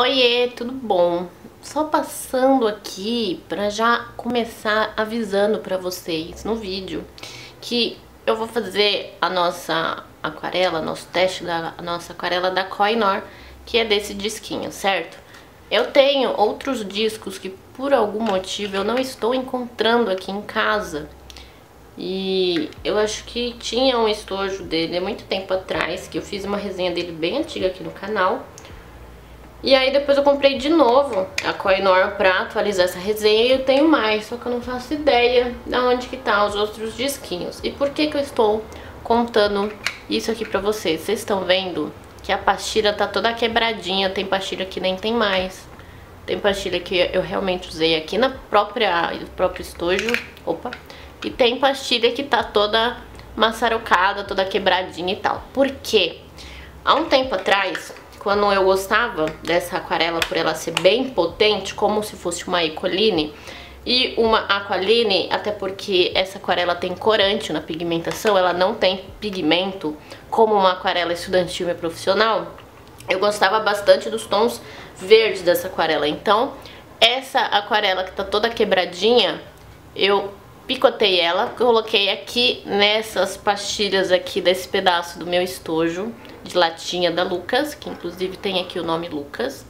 Oiê, tudo bom? Só passando aqui para já começar avisando para vocês no vídeo que eu vou fazer a nossa aquarela, nosso teste da nossa aquarela da Koh-i-Noor, que é desse disquinho, certo? Eu tenho outros discos que por algum motivo eu não estou encontrando aqui em casa. E eu acho que tinha um estojo dele há muito tempo atrás, que eu fiz uma resenha dele bem antiga aqui no canal. E aí depois eu comprei de novo a Koh-i-Noor pra atualizar essa resenha e eu tenho mais, só que eu não faço ideia de onde que tá os outros disquinhos. E por que que eu estou contando isso aqui pra vocês? Vocês estão vendo que a pastilha tá toda quebradinha, tem pastilha que nem tem mais. Tem pastilha que eu realmente usei aqui no próprio estojo, opa, e tem pastilha que tá toda maçarocada, toda quebradinha e tal. Por quê? Há um tempo atrás, quando eu gostava dessa aquarela por ela ser bem potente, como se fosse uma Ecoline e uma Aqualine, até porque essa aquarela tem corante na pigmentação, ela não tem pigmento como uma aquarela estudantil e profissional, eu gostava bastante dos tons verdes dessa aquarela. Então, essa aquarela que tá toda quebradinha, eu picotei ela, coloquei aqui nessas pastilhas aqui desse pedaço do meu estojo de latinha da Lucas, que inclusive tem aqui o nome Lucas.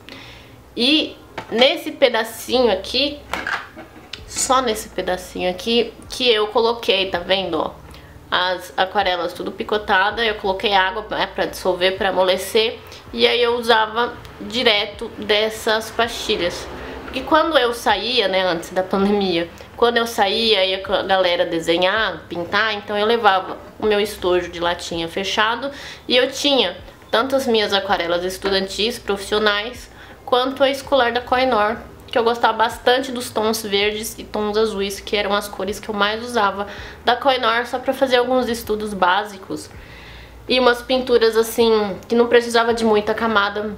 E nesse pedacinho aqui, só nesse pedacinho aqui, que eu coloquei, tá vendo, ó? As aquarelas tudo picotada, eu coloquei água, né, pra dissolver, pra amolecer. E aí eu usava direto dessas pastilhas. Porque quando eu saía, né, antes da pandemia, quando eu saía, ia com a galera desenhar, pintar, então eu levava o meu estojo de latinha fechado e eu tinha tanto as minhas aquarelas estudantis, profissionais, quanto a escolar da Koh-i-Noor, que eu gostava bastante dos tons verdes e tons azuis, que eram as cores que eu mais usava da Koh-i-Noor, só pra fazer alguns estudos básicos e umas pinturas assim, que não precisava de muita camada.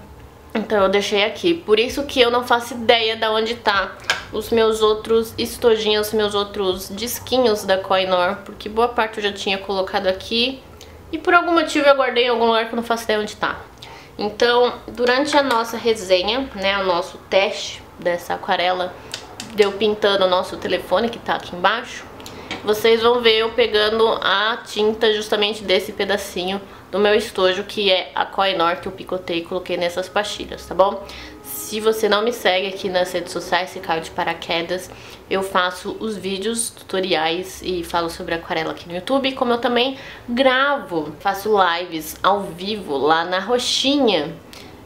Então eu deixei aqui. Por isso que eu não faço ideia de onde tá os meus outros estojinhos, os meus outros disquinhos da Koh-i-Noor, porque boa parte eu já tinha colocado aqui e por algum motivo eu guardei em algum lugar que eu não faço ideia onde tá. Então, durante a nossa resenha, né, o nosso teste dessa aquarela, deu pintando o nosso telefone que tá aqui embaixo, vocês vão ver eu pegando a tinta justamente desse pedacinho do meu estojo, que é a Koh-i-Noor, que eu picotei e coloquei nessas pastilhas, tá bom? Se você não me segue aqui nas redes sociais, se caiu de paraquedas, eu faço os vídeos tutoriais e falo sobre aquarela aqui no YouTube, como eu também gravo, faço lives ao vivo lá na Roxinha.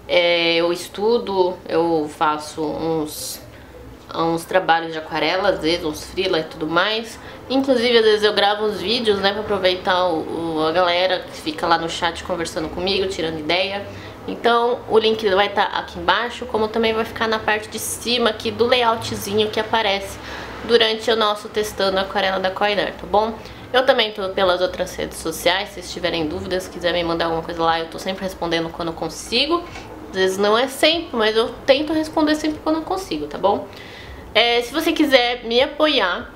Eu estudo, eu faço uns trabalhos de aquarela, às vezes uns freela e tudo mais. Inclusive, às vezes eu gravo uns vídeos, né, pra aproveitar a galera que fica lá no chat conversando comigo, tirando ideia. Então, o link vai estar aqui embaixo, como também vai ficar na parte de cima aqui do layoutzinho que aparece durante o nosso testando a aquarela da Koh-i-Noor, tá bom? Eu também tô pelas outras redes sociais, se tiverem dúvidas, quiserem me mandar alguma coisa lá, eu tô sempre respondendo quando eu consigo. Às vezes não é sempre, mas eu tento responder sempre quando eu consigo, tá bom? Se você quiser me apoiar,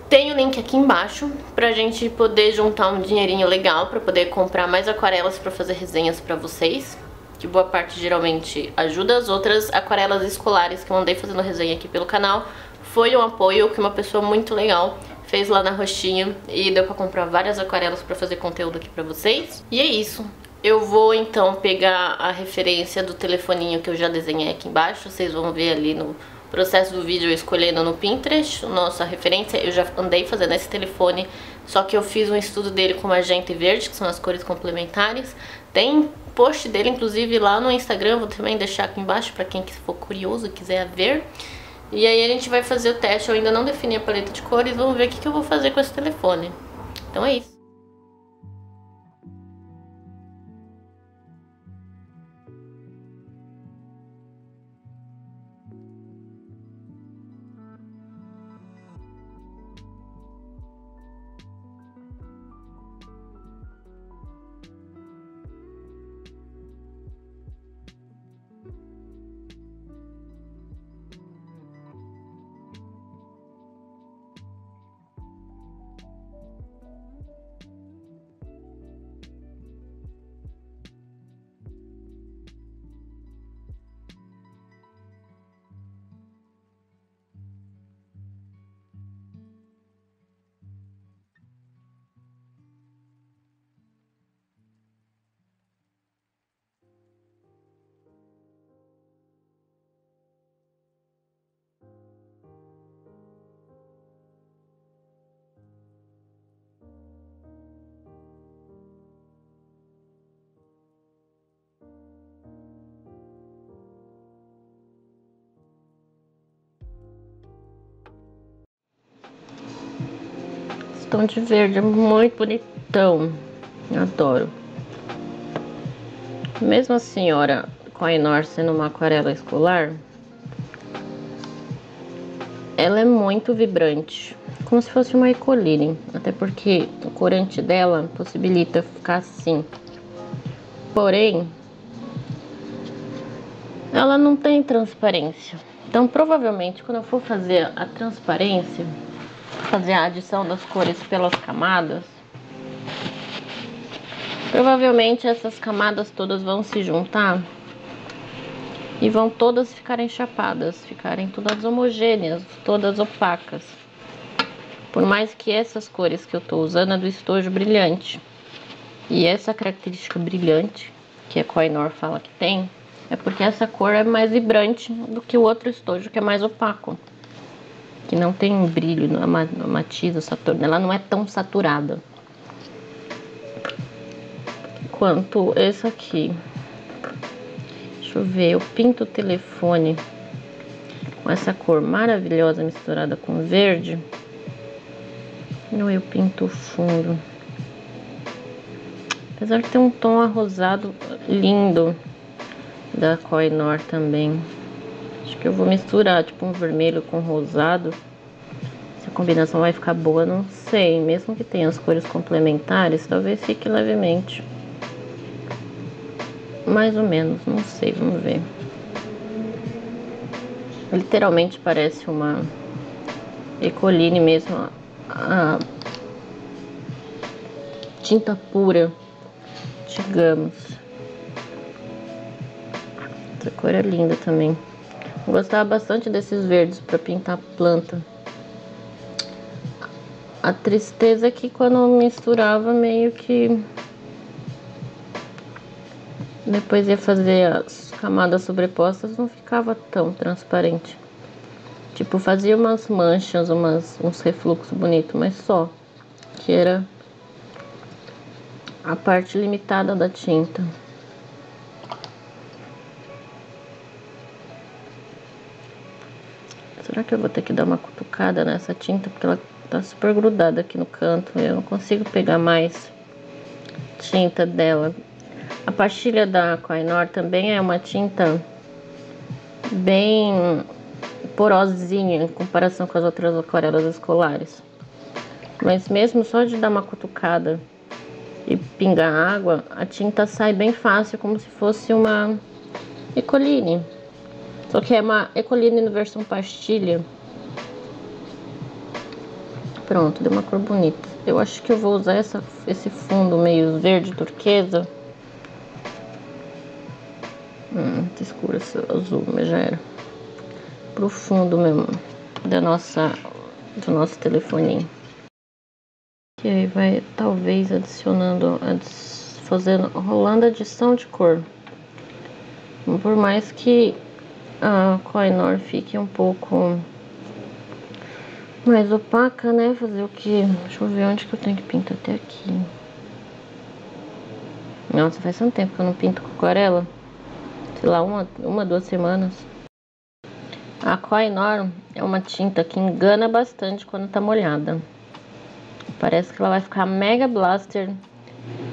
tem o link aqui embaixo pra gente poder juntar um dinheirinho legal pra poder comprar mais aquarelas pra fazer resenhas pra vocês, que boa parte geralmente ajuda. As outras aquarelas escolares que eu andei fazendo resenha aqui pelo canal foi um apoio que uma pessoa muito legal fez lá na Roxinha e deu pra comprar várias aquarelas pra fazer conteúdo aqui pra vocês. E é isso. Eu vou então pegar a referência do telefoninho que eu já desenhei aqui embaixo, vocês vão ver ali no processo do vídeo eu escolhendo no Pinterest nossa referência. Eu já andei fazendo esse telefone, só que eu fiz um estudo dele com magenta e verde, que são as cores complementares. Tem post dele inclusive lá no Instagram, vou também deixar aqui embaixo pra quem for curioso e quiser ver. E aí a gente vai fazer o teste. Eu ainda não defini a paleta de cores, vamos ver o que eu vou fazer com esse telefone. Então é isso. tom de verde é muito bonitão. Adoro. Mesmo a senhora Kohinoor sendo uma aquarela escolar, ela é muito vibrante, como se fosse uma Ecoline, até porque o corante dela possibilita ficar assim. Porém, ela não tem transparência. Então, provavelmente, quando eu for fazer a transparência, fazer a adição das cores pelas camadas, provavelmente essas camadas todas vão se juntar e vão todas ficarem chapadas, ficarem todas homogêneas, todas opacas. Por mais que essas cores que eu tô usando é do estojo brilhante. E essa característica brilhante, que a Kohinoor fala que tem, é porque essa cor é mais vibrante do que o outro estojo, que é mais opaco. Que não tem um brilho, não é matiz, ela não é tão saturada quanto esse aqui. Deixa eu ver, eu pinto o telefone com essa cor maravilhosa misturada com verde. Ou eu pinto o fundo. Apesar de ter um tom arrosado lindo da Kohinoor também. Acho que eu vou misturar, tipo um vermelho com rosado. Se a combinação vai ficar boa, não sei. Mesmo que tenha as cores complementares, talvez fique levemente. Mais ou menos, não sei, vamos ver. Literalmente parece uma Ecoline mesmo, a tinta pura, digamos. Essa cor é linda também. Eu gostava bastante desses verdes para pintar planta. A tristeza é que quando eu misturava, meio que depois ia fazer as camadas sobrepostas, não ficava tão transparente. Tipo, fazia umas manchas, uns refluxos bonitos, mas só. Que era a parte limitada da tinta. Será que eu vou ter que dar uma cutucada nessa tinta? Porque ela tá super grudada aqui no canto. Eu não consigo pegar mais tinta dela. A pastilha da Kohinoor também é uma tinta bem porosinha em comparação com as outras aquarelas escolares. Mas mesmo só de dar uma cutucada e pingar água, a tinta sai bem fácil, como se fosse uma Ecoline. Só que é uma Ecoline na versão pastilha. Pronto, deu uma cor bonita. Eu acho que eu vou usar esse fundo meio verde turquesa. Tá escuro esse azul, mas já era. Pro fundo mesmo do nosso telefoninho. Que aí vai talvez adicionando, rolando adição de cor. Por mais que a Kohinoor fique um pouco mais opaca, né? Fazer o que? Deixa eu ver onde que eu tenho que pintar até aqui. Nossa, faz tanto tempo que eu não pinto com aquarela. Sei lá, uma, 2 semanas. A Kohinoor é uma tinta que engana bastante quando tá molhada. Parece que ela vai ficar mega blaster,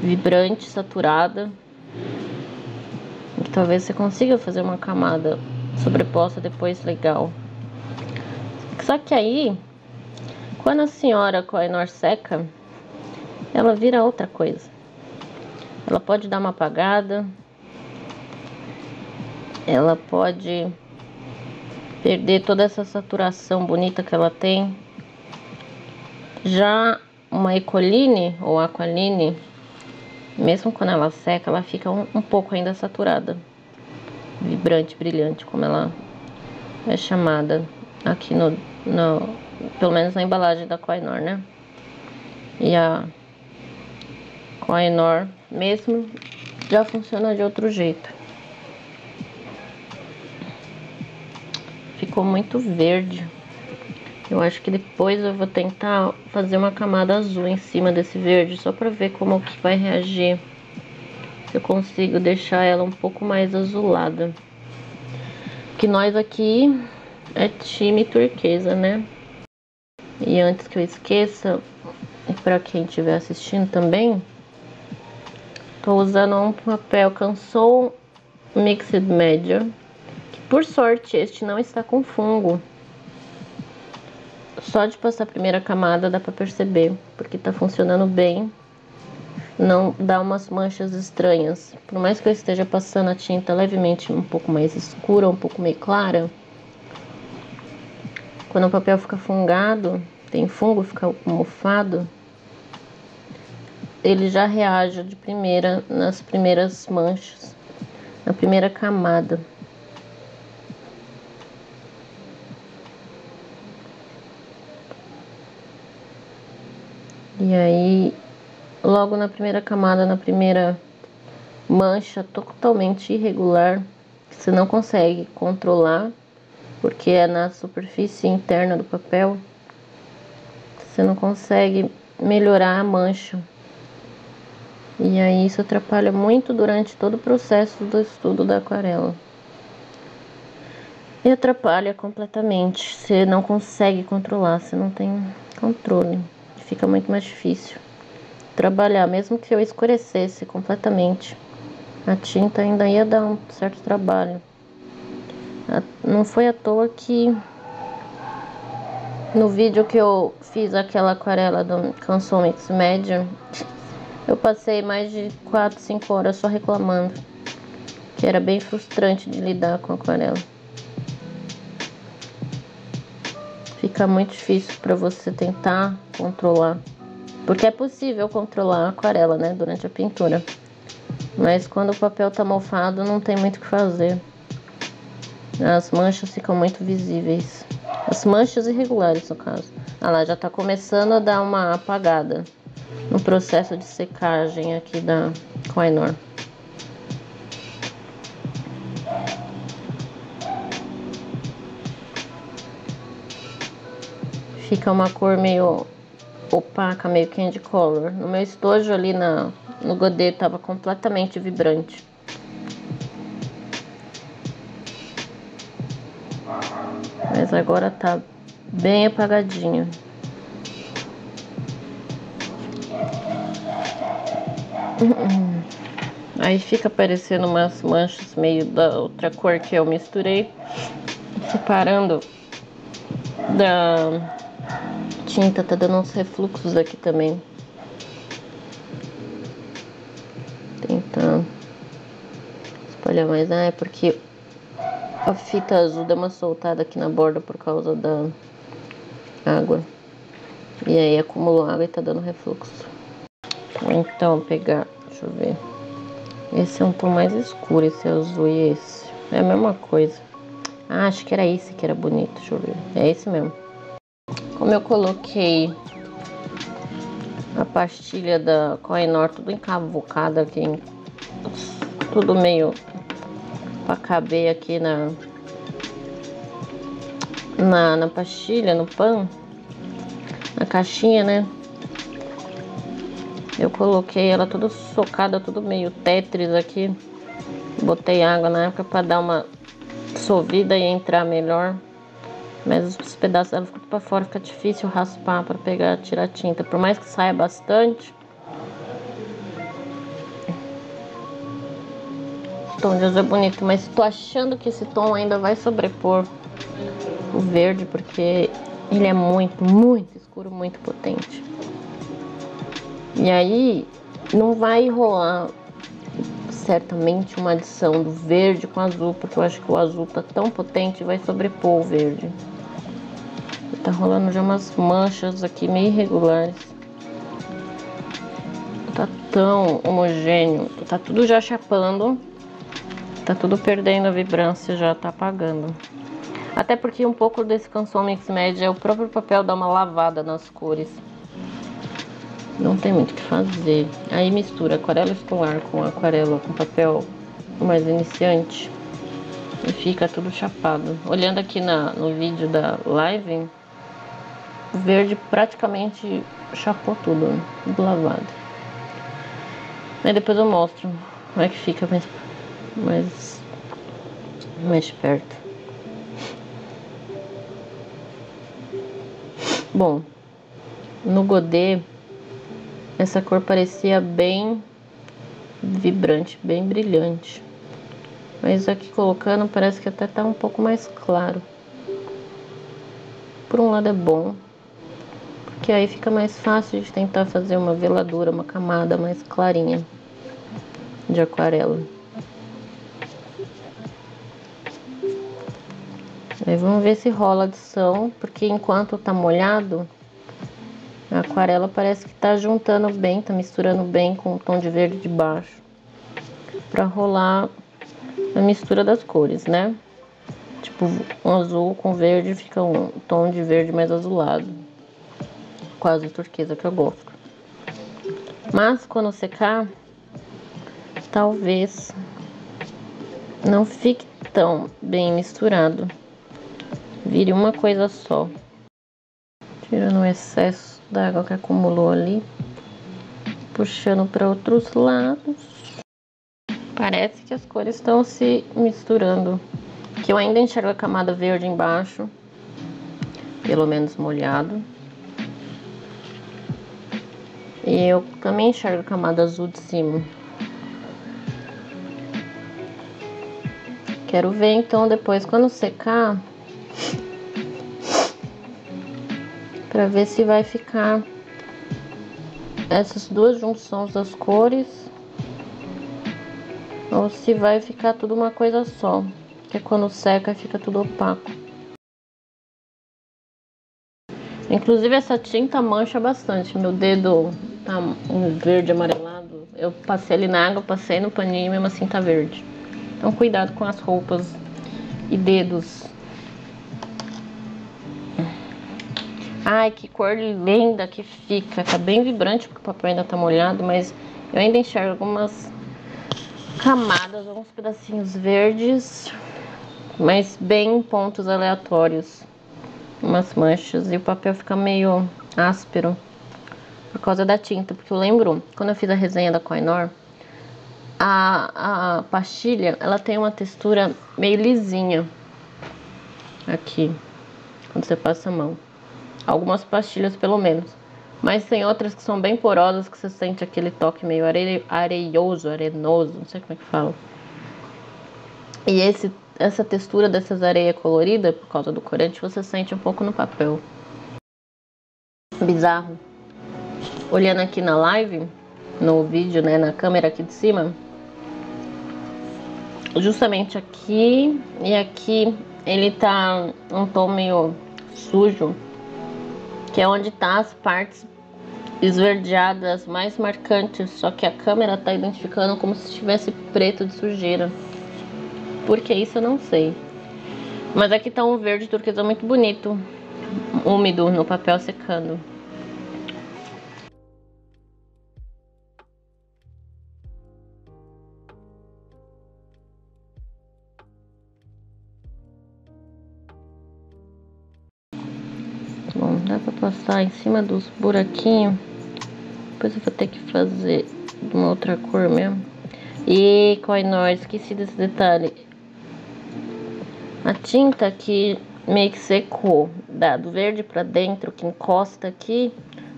vibrante, saturada. E talvez você consiga fazer uma camada sobreposta depois legal. Só que aí, quando a senhora Kohinoor seca, ela vira outra coisa. Ela pode dar uma apagada. Ela pode perder toda essa saturação bonita que ela tem. Já uma Ecoline ou Aqualine, mesmo quando ela seca, ela fica um pouco ainda saturada. Vibrante, brilhante, como ela é chamada aqui pelo menos na embalagem da Kohinoor, né? E a Kohinoor mesmo já funciona de outro jeito. Ficou muito verde. Eu acho que depois eu vou tentar fazer uma camada azul em cima desse verde, só pra ver como que vai reagir. Se eu consigo deixar ela um pouco mais azulada. Que nós aqui é time turquesa, né? E antes que eu esqueça, para quem estiver assistindo também, tô usando um papel Canson Mixed Media, que por sorte este não está com fungo. Só de passar a primeira camada dá pra perceber, porque tá funcionando bem. Não dá umas manchas estranhas. Por mais que eu esteja passando a tinta levemente um pouco mais escura, um pouco meio clara, quando o papel fica fungado, tem fungo, fica mofado, ele já reage de primeira nas primeiras manchas, na primeira camada. E aí, logo na primeira camada, na primeira mancha totalmente irregular, que você não consegue controlar, porque é na superfície interna do papel, você não consegue melhorar a mancha. E aí isso atrapalha muito durante todo o processo do estudo da aquarela. E atrapalha completamente, você não consegue controlar, você não tem controle. Fica muito mais difícil trabalhar, mesmo que eu escurecesse completamente. A tinta ainda ia dar um certo trabalho. Não foi à toa que no vídeo que eu fiz aquela aquarela do Canson Mixed Media, eu passei mais de 4, 5 horas só reclamando, que era bem frustrante de lidar com a aquarela. Fica muito difícil para você tentar controlar, porque é possível controlar a aquarela, né, durante a pintura. Mas quando o papel tá mofado, não tem muito o que fazer. As manchas ficam muito visíveis. As manchas irregulares, no caso. Ah lá, já tá começando a dar uma apagada no processo de secagem aqui da Kohinoor. Fica uma cor meio opaca, meio candy color. No meu estojo ali no godê tava completamente vibrante. Mas agora tá bem apagadinho. Aí fica aparecendo umas manchas meio da outra cor que eu misturei, separando da tinta. Tá dando uns refluxos aqui também. Tentando espalhar mais. Ah, é porque a fita azul deu uma soltada aqui na borda por causa da água. E aí acumulou água e tá dando refluxo. Vou então pegar, deixa eu ver. Esse é um tom mais escuro, esse azul e esse. É a mesma coisa. Ah, acho que era esse que era bonito, deixa eu ver. É esse mesmo. Como eu coloquei a pastilha da Kohinoor tudo encavucada aqui, tudo meio pra caber aqui na pastilha, no pano, na caixinha, né? Eu coloquei ela toda socada, tudo meio Tetris aqui. Botei água na época pra dar uma dissolvida e entrar melhor. Mas os pedaços dela ficam pra fora, fica difícil raspar pra pegar, tirar a tinta. Por mais que saia bastante. O tom de azul é bonito, mas tô achando que esse tom ainda vai sobrepor o verde, porque ele é muito, muito escuro, muito potente. E aí não vai rolar certamente uma adição do verde com azul, porque eu acho que o azul tá tão potente, vai sobrepor o verde. Tá rolando já umas manchas aqui meio irregulares. Tá tão homogêneo, tá tudo já chapando, tá tudo perdendo a vibrância, já tá apagando. Até porque um pouco desse Canson Mixed Media é o próprio papel dar uma lavada nas cores. Não tem muito o que fazer. Aí mistura aquarela escolar com aquarela com papel mais iniciante e fica tudo chapado. Olhando aqui no vídeo da live, o verde praticamente chapou tudo, tudo lavado. Aí depois eu mostro como é que fica mais perto. Bom, no godê essa cor parecia bem vibrante, bem brilhante. Mas aqui colocando parece que até tá um pouco mais claro. Por um lado é bom, porque aí fica mais fácil de tentar fazer uma veladura, uma camada mais clarinha de aquarela. Aí vamos ver se rola a adição, porque enquanto tá molhado, a aquarela parece que tá juntando bem, tá misturando bem com o tom de verde de baixo. Pra rolar a mistura das cores, né? Tipo, um azul com verde fica um tom de verde mais azulado. Quase turquesa que eu gosto. Mas quando secar, talvez não fique tão bem misturado. Vire uma coisa só. Tirando o excesso d'água que acumulou ali. Puxando para outros lados. Parece que as cores estão se misturando. Que eu ainda enxergo a camada verde embaixo. Pelo menos molhado. E eu também enxergo a camada azul de cima. Quero ver então depois quando secar. Pra ver se vai ficar essas duas junções das cores. Ou se vai ficar tudo uma coisa só. Que quando seca fica tudo opaco. Inclusive essa tinta mancha bastante. Meu dedo tá um verde amarelado. Eu passei ali na água, passei no paninho e mesmo assim tá verde. Então cuidado com as roupas e dedos. Ai, que cor linda que fica. Tá bem vibrante porque o papel ainda tá molhado, mas eu ainda enxergo algumas camadas, alguns pedacinhos verdes, mas bem em pontos aleatórios. Umas manchas e o papel fica meio áspero por causa da tinta. Porque eu lembro, quando eu fiz a resenha da Kohinoor, a pastilha, ela tem uma textura meio lisinha aqui, quando você passa a mão. Algumas pastilhas pelo menos. Mas tem outras que são bem porosas, que você sente aquele toque meio areioso, arenoso, não sei como é que fala. E essa textura dessas areias coloridas, por causa do corante, você sente um pouco no papel. Bizarro. Olhando aqui na live, no vídeo, né, na câmera aqui de cima, justamente aqui e aqui ele tá um tom meio sujo, que é onde tá as partes esverdeadas mais marcantes, só que a câmera tá identificando como se estivesse preto de sujeira. Por que isso eu não sei. Mas aqui tá um verde turquesa muito bonito, úmido no papel secando. Bom, dá pra passar em cima dos buraquinhos. Depois eu vou ter que fazer de uma outra cor mesmo. E Kohinoor, esqueci desse detalhe. A tinta que meio que secou, do verde pra dentro, que encosta aqui,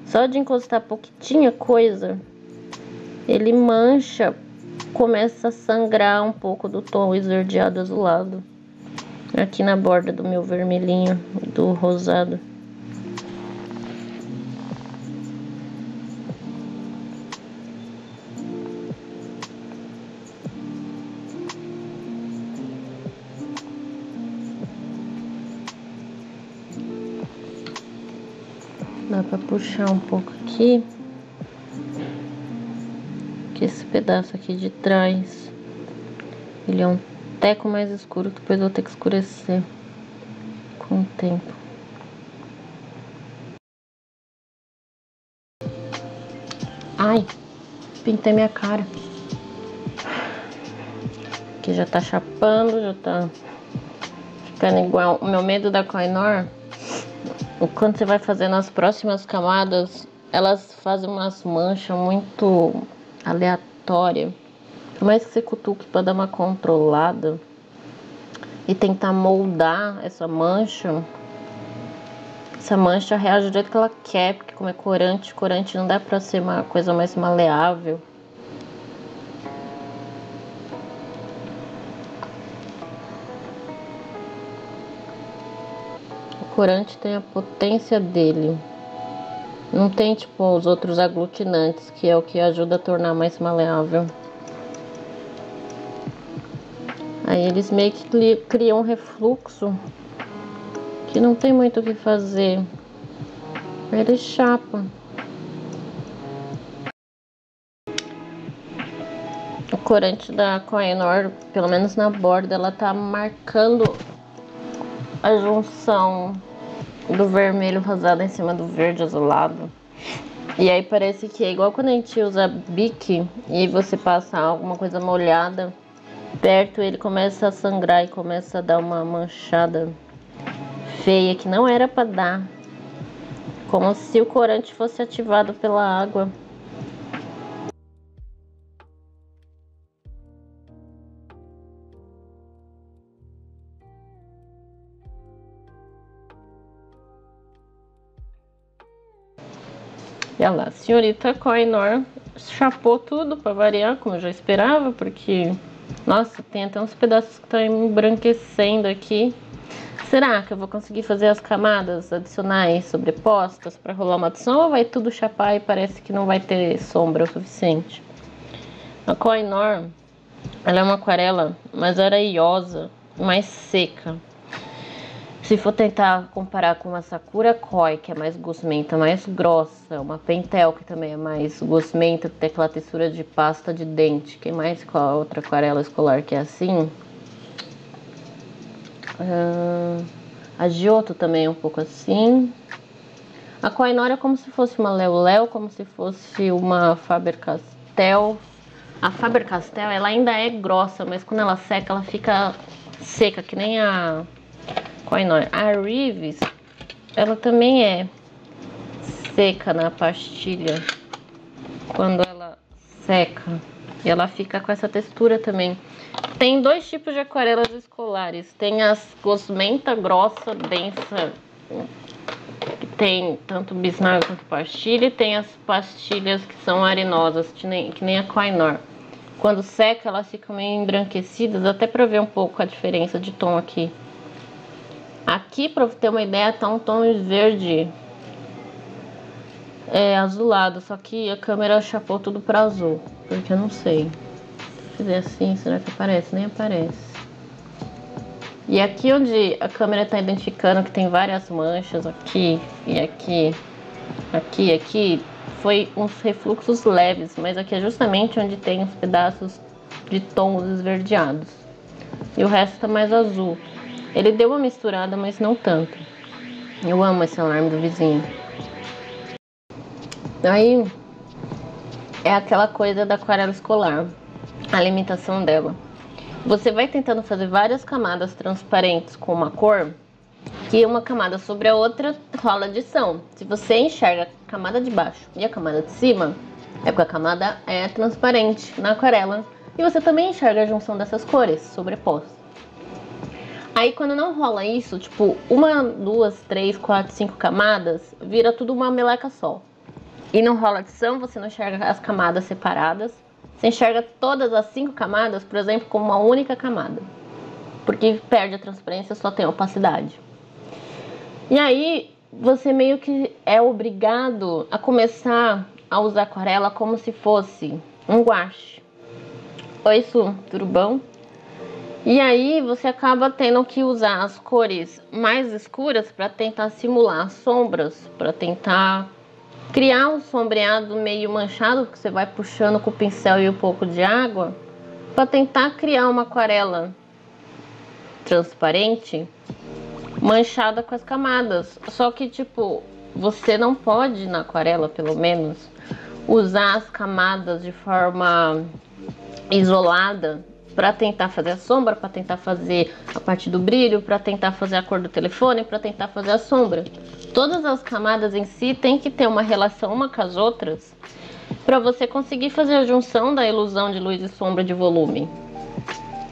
só de encostar pouquinha coisa, ele mancha, começa a sangrar um pouco do tom esverdeado azulado. Aqui na borda do meu vermelhinho, do rosado. Dá pra puxar um pouco aqui. Que esse pedaço aqui de trás, ele é um teco mais escuro, que depois eu vou ter que escurecer com o tempo. Ai, pintei minha cara. Aqui já tá chapando, já tá ficando igual. O meu medo da Kohinoor, quando você vai fazendo as próximas camadas, elas fazem umas manchas muito aleatórias. Por mais que você cutuque pra dar uma controlada e tentar moldar essa mancha reage do jeito que ela quer, porque como é corante. Corante não dá pra ser uma coisa mais maleável. O corante tem a potência dele. Não tem tipo os outros aglutinantes, que é o que ajuda a tornar mais maleável. Aí eles meio que criam um refluxo que não tem muito o que fazer. Ele chapa. O corante da Kohinoor, pelo menos na borda, ela tá marcando a junção do vermelho rosado em cima do verde azulado. E aí parece que é igual quando a gente usa Bic e você passa alguma coisa molhada perto, ele começa a sangrar e começa a dar uma manchada feia que não era para dar. Como se o corante fosse ativado pela água. E olha lá, a senhorita Kohinoor chapou tudo para variar, como eu já esperava, porque, nossa, tem até uns pedaços que estão embranquecendo aqui. Será que eu vou conseguir fazer as camadas adicionais sobrepostas para rolar uma adição, ou vai tudo chapar e parece que não vai ter sombra o suficiente? A Kohinoor, ela é uma aquarela mais areiosa, mais seca. Se for tentar comparar com uma Sakura Koi, que é mais gosmenta, mais grossa, uma Pentel, que também é mais gosmenta, tem aquela textura de pasta de dente, que mais qual a outra aquarela escolar que é assim? A Giotto também é um pouco assim. A Kohinoor é como se fosse uma Leo-Leo, como se fosse uma Faber-Castell. A Faber-Castell, ela ainda é grossa, mas quando ela seca, ela fica seca, que nem a Kohinoor. A Reeves, ela também é seca na pastilha quando ela seca. E ela fica com essa textura também. Tem dois tipos de aquarelas escolares. Tem as gosmenta grossa, densa, que tem tanto bisnaga quanto pastilha, e tem as pastilhas que são arenosas, que nem a Kohinoor. Quando seca, elas ficam meio embranquecidas, até para ver um pouco a diferença de tom aqui. Aqui, para ter uma ideia, tá um tom verde azulado, só que a câmera chapou tudo para azul, porque eu não sei. Se fizer assim, será que aparece? Nem aparece. E aqui onde a câmera está identificando que tem várias manchas aqui e aqui, aqui, foi uns refluxos leves, mas aqui é justamente onde tem os pedaços de tons esverdeados. E o resto tá mais azul. Ele deu uma misturada, mas não tanto. Eu amo esse alarme do vizinho. Aí é aquela coisa da aquarela escolar, a limitação dela. Você vai tentando fazer várias camadas transparentes com uma cor, que uma camada sobre a outra rola adição. Se você enxerga a camada de baixo e a camada de cima, é porque a camada é transparente na aquarela. E você também enxerga a junção dessas cores sobrepostas. Aí quando não rola isso, tipo, uma, duas, três, quatro, cinco camadas, vira tudo uma meleca só. E não rola adição, você não enxerga as camadas separadas. Você enxerga todas as 5 camadas, por exemplo, como uma única camada. Porque perde a transparência, só tem opacidade. E aí, você meio que é obrigado a começar a usar aquarela como se fosse um guache. Oi, Su, tudo bom? E aí, você acaba tendo que usar as cores mais escuras para tentar simular sombras, para tentar criar um sombreado meio manchado, que você vai puxando com o pincel e um pouco de água, para tentar criar uma aquarela transparente, manchada com as camadas. Só que, tipo, você não pode, na aquarela pelo menos, usar as camadas de forma isolada para tentar fazer a sombra, para tentar fazer a parte do brilho, para tentar fazer a cor do telefone, para tentar fazer a sombra. Todas as camadas em si tem que ter uma relação uma com as outras para você conseguir fazer a junção da ilusão de luz e sombra de volume.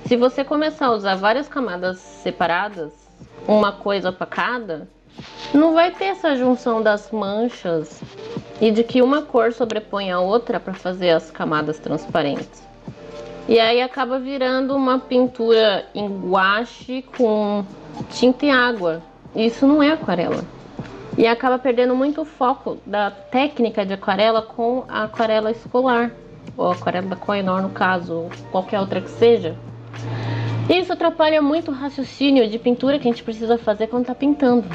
Se você começar a usar várias camadas separadas, uma coisa para cada, não vai ter essa junção das manchas e de que uma cor sobrepõe a outra para fazer as camadas transparentes. E aí acaba virando uma pintura em guache com tinta e água. Isso não é aquarela. E acaba perdendo muito o foco da técnica de aquarela com a aquarela escolar, ou a aquarela da Koh-i-Noor no caso, ou qualquer outra que seja. Isso atrapalha muito o raciocínio de pintura que a gente precisa fazer quando está pintando.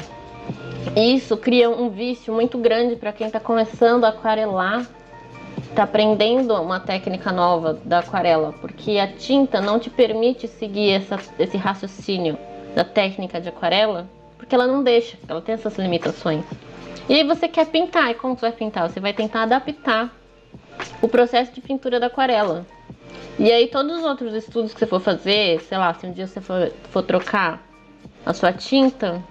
Isso cria um vício muito grande para quem está começando a aquarelar, está aprendendo uma técnica nova da aquarela, porque a tinta não te permite seguir esse raciocínio da técnica de aquarela, porque ela não deixa, ela tem essas limitações. E aí você quer pintar, e como você vai pintar? Você vai tentar adaptar o processo de pintura da aquarela. E aí todos os outros estudos que você for fazer, sei lá, se um dia você for trocar a sua tinta,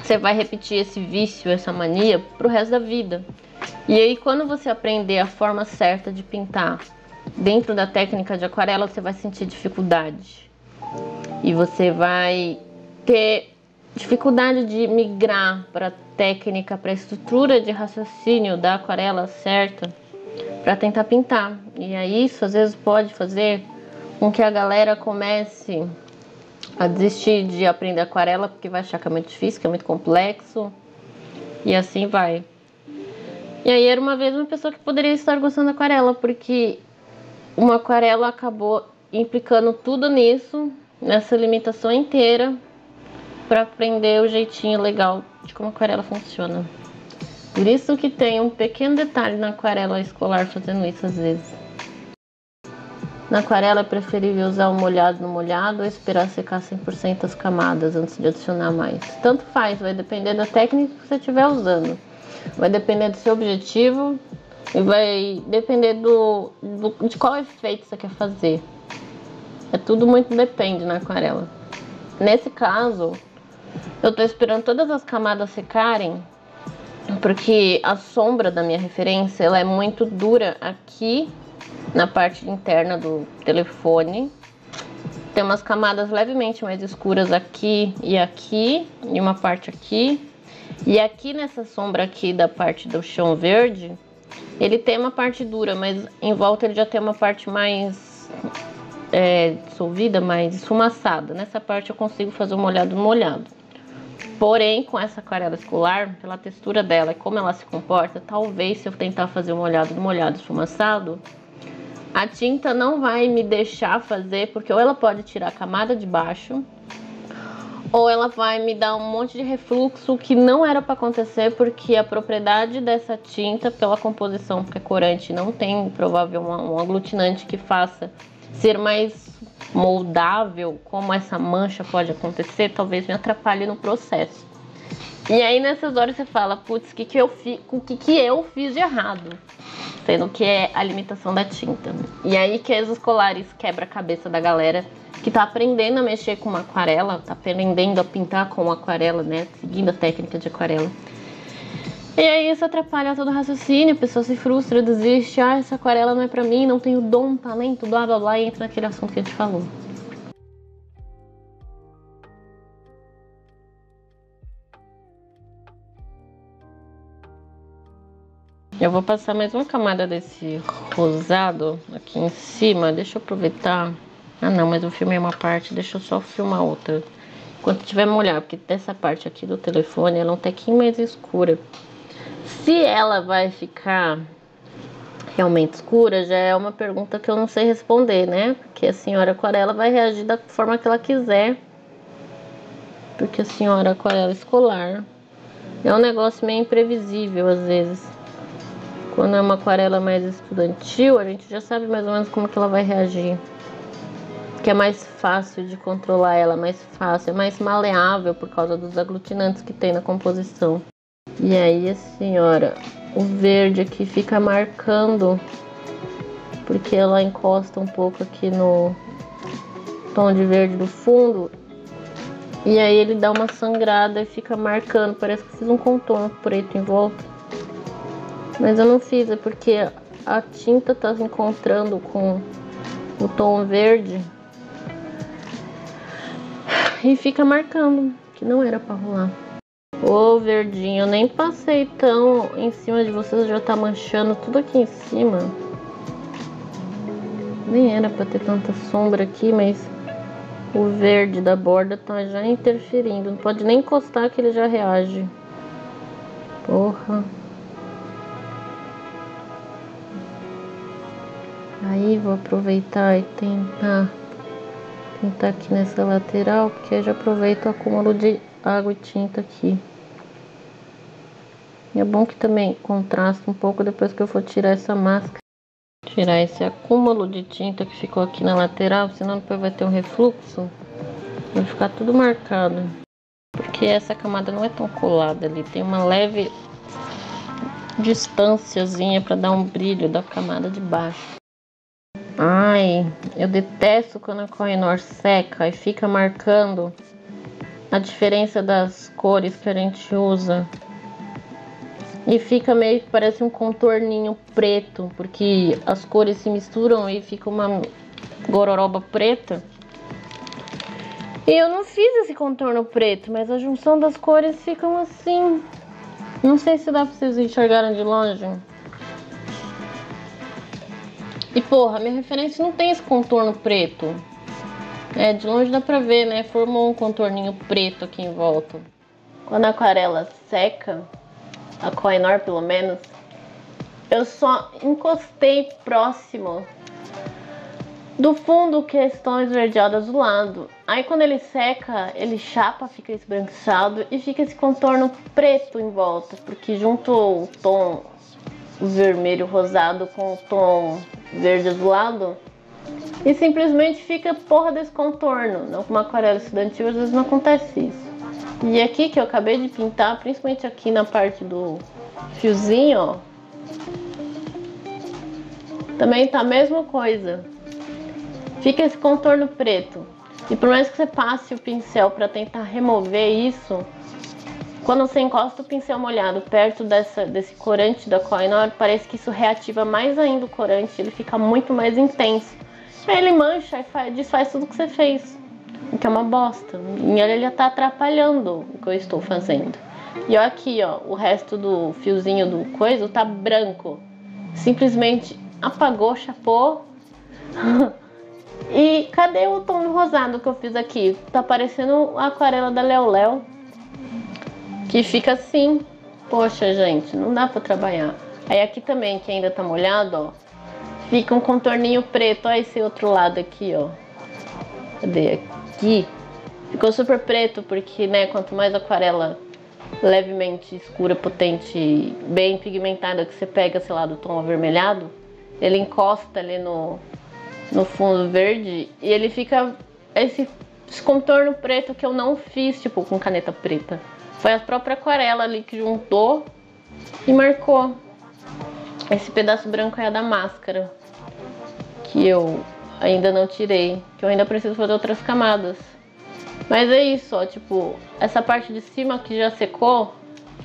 você vai repetir esse vício, essa mania pro resto da vida. E aí quando você aprender a forma certa de pintar dentro da técnica de aquarela, você vai sentir dificuldade. E você vai ter dificuldade de migrar para a técnica, para a estrutura de raciocínio da aquarela certa para tentar pintar. E aí isso às vezes pode fazer com que a galera comece a desistir de aprender aquarela porque vai achar que é muito difícil, que é muito complexo, e assim vai. E aí era uma vez uma pessoa que poderia estar gostando da aquarela, porque uma aquarela acabou implicando tudo nisso, nessa limitação inteira, para aprender o jeitinho legal de como a aquarela funciona. Por isso que tem um pequeno detalhe na aquarela escolar fazendo isso às vezes. Na aquarela é preferível usar o molhado no molhado ou esperar secar 100% as camadas antes de adicionar mais. Tanto faz, vai depender da técnica que você estiver usando. Vai depender do seu objetivo e vai depender de qual efeito você quer fazer. É tudo muito depende na aquarela. Nesse caso, eu estou esperando todas as camadas secarem, porque a sombra da minha referência ela é muito dura aqui na parte interna do telefone. Tem umas camadas levemente mais escuras aqui, e uma parte aqui. E aqui nessa sombra aqui da parte do chão verde, ele tem uma parte dura, mas em volta ele já tem uma parte mais dissolvida, mais esfumaçada. Nessa parte eu consigo fazer um molhado no molhado. Porém, com essa aquarela escolar, pela textura dela e como ela se comporta, talvez se eu tentar fazer um molhado no molhado esfumaçado, a tinta não vai me deixar fazer, porque ou ela pode tirar a camada de baixo, ou ela vai me dar um monte de refluxo que não era para acontecer, porque a propriedade dessa tinta, pela composição, porque é corante, não tem provável um aglutinante que faça ser mais moldável, como essa mancha pode acontecer, talvez me atrapalhe no processo. E aí nessas horas você fala, putz, o que eu fiz de errado? Sendo que é a limitação da tinta. E aí que as escolares quebra a cabeça da galera que tá aprendendo a mexer com uma aquarela, tá aprendendo a pintar com aquarela, né? Seguindo a técnica de aquarela. E aí isso atrapalha todo o raciocínio, a pessoa se frustra, desiste, essa aquarela não é pra mim, não tenho dom, talento, blá blá blá, e entra naquele assunto que a gente falou. Eu vou passar mais uma camada desse rosado aqui em cima, deixa eu aproveitar. Ah não, mas eu filmei uma parte, deixa eu só filmar outra. Enquanto tiver molhado, porque dessa parte aqui do telefone ela é um tequinho mais escura. Se ela vai ficar realmente escura, já é uma pergunta que eu não sei responder, né? Porque a senhora aquarela vai reagir da forma que ela quiser. Porque a senhora aquarela escolar é um negócio meio imprevisível às vezes. Quando é uma aquarela mais estudantil, a gente já sabe mais ou menos como que ela vai reagir. Que é mais fácil de controlar ela, mais fácil, é mais maleável por causa dos aglutinantes que tem na composição. E aí a senhora, o verde aqui fica marcando, porque ela encosta um pouco aqui no tom de verde do fundo. E aí ele dá uma sangrada e fica marcando, parece que fiz um contorno preto em volta. Mas eu não fiz, é porque a tinta tá se encontrando com o tom verde e fica marcando, que não era pra rolar. Ô, verdinho, eu nem passei tão em cima de vocês, já tá manchando tudo aqui em cima. Nem era pra ter tanta sombra aqui, mas o verde da borda tá já interferindo. Não pode nem encostar que ele já reage. Porra. Aí vou aproveitar e tentar aqui nessa lateral, porque aí já aproveito o acúmulo de água e tinta aqui. E é bom que também contrasta um pouco depois que eu for tirar essa máscara. Tirar esse acúmulo de tinta que ficou aqui na lateral, senão depois vai ter um refluxo. Vai ficar tudo marcado. Porque essa camada não é tão colada ali, tem uma leve distânciazinha para dar um brilho da camada de baixo. Ai, eu detesto quando a Kohinoor seca e fica marcando a diferença das cores que a gente usa. E fica meio que parece um contorninho preto, porque as cores se misturam e fica uma gororoba preta. E eu não fiz esse contorno preto, mas a junção das cores ficam assim. Não sei se dá pra vocês enxergarem de longe. E porra, minha referência não tem esse contorno preto. É, de longe dá pra ver, né? Formou um contorninho preto aqui em volta. Quando a aquarela seca, a Kohinoor pelo menos, eu só encostei próximo do fundo que estão esverdeadas do lado. Aí quando ele seca, ele chapa, fica esbranquiçado e fica esse contorno preto em volta, porque juntou o tom vermelho rosado com o tom verde azulado e simplesmente fica porra desse contorno. Não, com uma aquarela estudantil às vezes não acontece isso. E aqui que eu acabei de pintar, principalmente aqui na parte do fiozinho, ó, também tá a mesma coisa. Fica esse contorno preto. E por mais que você passe o pincel para tentar remover isso, quando você encosta o pincel molhado perto desse corante da Kohinoor, parece que isso reativa mais ainda o corante, ele fica muito mais intenso. Aí ele mancha e desfaz tudo que você fez, o que é uma bosta. E ele já tá atrapalhando o que eu estou fazendo. E ó aqui, ó, o resto do fiozinho do coisa tá branco. Simplesmente apagou, chapou. E cadê o tom rosado que eu fiz aqui? Tá parecendo a aquarela da Léo Léo, que fica assim. Poxa, gente, não dá pra trabalhar. Aí aqui também, que ainda tá molhado, ó, fica um contorninho preto. Olha esse outro lado aqui, ó. Cadê? Aqui. Ficou super preto, porque, né, quanto mais aquarela levemente escura, potente, bem pigmentada que você pega, sei lá, do tom avermelhado, ele encosta ali no fundo verde e ele fica esse contorno preto que eu não fiz, tipo, com caneta preta. Foi a própria aquarela ali que juntou e marcou. Esse pedaço branco é a da máscara, que eu ainda não tirei, que eu ainda preciso fazer outras camadas. Mas é isso, ó, tipo, essa parte de cima que já secou,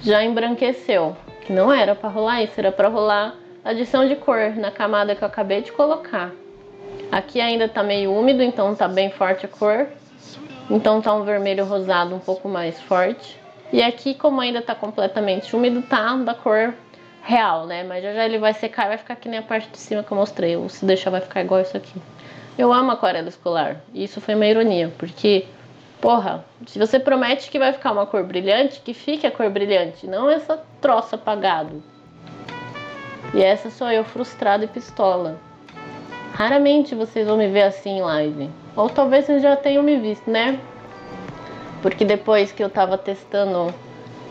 já embranqueceu. Que não era pra rolar isso, era pra rolar adição de cor na camada que eu acabei de colocar. Aqui ainda tá meio úmido, então tá bem forte a cor. Então tá um vermelho rosado um pouco mais forte. E aqui, como ainda tá completamente úmido, tá da cor real, né? Mas já já ele vai secar e vai ficar que nem a parte de cima que eu mostrei. Ou se deixar vai ficar igual isso aqui. Eu amo aquarela escolar. E isso foi uma ironia, porque, porra, se você promete que vai ficar uma cor brilhante, que fique a cor brilhante, não essa troça apagado. E essa sou eu, frustrada e pistola. Raramente vocês vão me ver assim em live. Ou talvez vocês já tenham me visto, né? Porque depois que eu tava testando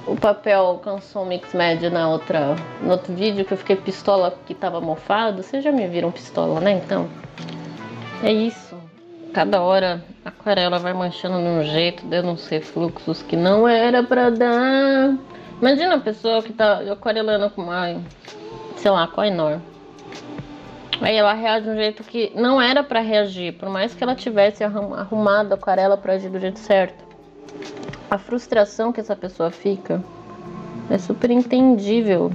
o papel Canson Mix Média no outro vídeo, que eu fiquei pistola porque tava mofado, vocês já me viram pistola, né? Então, é isso. Cada hora a aquarela vai manchando de um jeito, dando uns refluxos que não era pra dar. Imagina a pessoa que tá aquarelando com uma, sei lá, Kohinoor. Aí ela reage de um jeito que não era pra reagir, por mais que ela tivesse arrumado a aquarela pra agir do jeito certo. A frustração que essa pessoa fica é super entendível.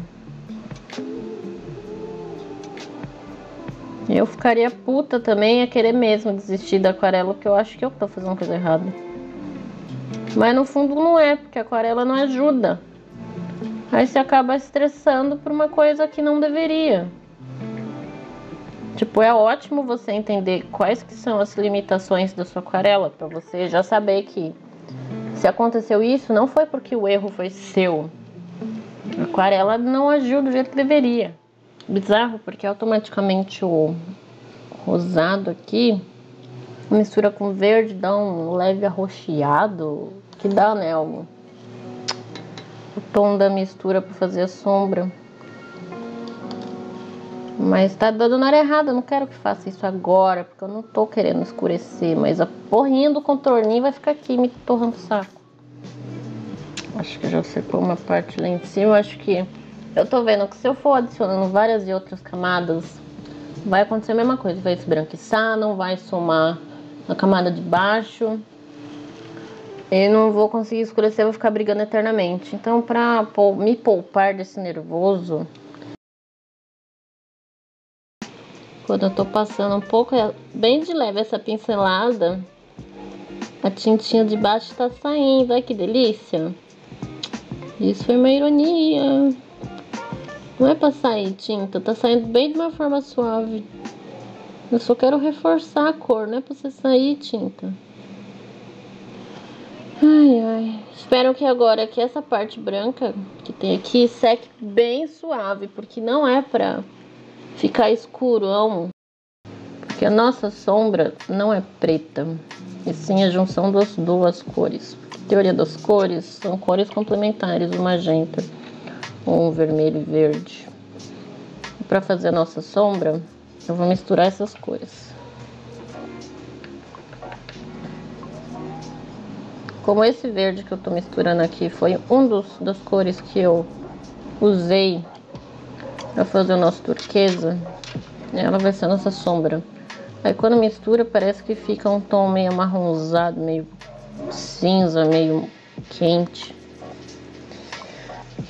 Eu ficaria puta também a querer mesmo desistir da aquarela, porque eu acho que eu tô fazendo coisa errada. Mas no fundo não é, porque a aquarela não ajuda. Aí você acaba estressando por uma coisa que não deveria. Tipo, é ótimo você entender quais que são as limitações da sua aquarela, pra você já saber que se aconteceu isso, não foi porque o erro foi seu. A aquarela não agiu do jeito que deveria. Bizarro, porque automaticamente o rosado aqui mistura com verde, dá um leve arroxeado, que dá, né, o tom da mistura para fazer a sombra. Mas tá dando na hora errada, eu não quero que faça isso agora, porque eu não tô querendo escurecer, mas a porrinha do contorninho vai ficar aqui me torrando o saco. Acho que já secou uma parte lá em cima, eu acho que... Eu tô vendo que se eu for adicionando várias e outras camadas, vai acontecer a mesma coisa, vai esbranquiçar, não vai somar na camada de baixo. E não vou conseguir escurecer, vou ficar brigando eternamente. Então, pra me poupar desse nervoso, quando eu tô passando um pouco, bem de leve essa pincelada, a tintinha de baixo tá saindo. Ai, que delícia! Isso foi uma ironia. Não é pra sair tinta, tá saindo bem de uma forma suave. Eu só quero reforçar a cor, não é pra você sair tinta. Ai, ai. Espero que agora que essa parte branca que tem aqui seque bem suave, porque não é pra ficar escurão. Porque a nossa sombra não é preta, e sim a junção das duas cores. Teoria das cores são cores complementares, o magenta, ou um vermelho e verde. Para fazer a nossa sombra, eu vou misturar essas cores. Como esse verde que eu tô misturando aqui foi das cores que eu usei para fazer o nosso turquesa, ela vai ser a nossa sombra. Aí quando mistura parece que fica um tom meio amarronzado, meio cinza, meio quente,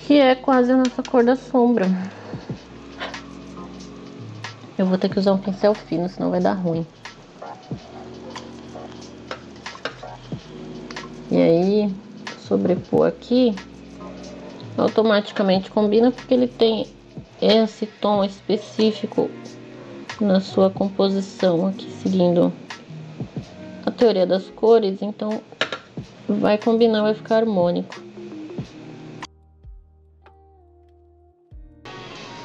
que é quase a nossa cor da sombra. Eu vou ter que usar um pincel fino, senão vai dar ruim. E aí, sobrepor aqui, automaticamente combina, porque ele tem esse tom específico na sua composição aqui, seguindo a teoria das cores, então vai combinar, vai ficar harmônico.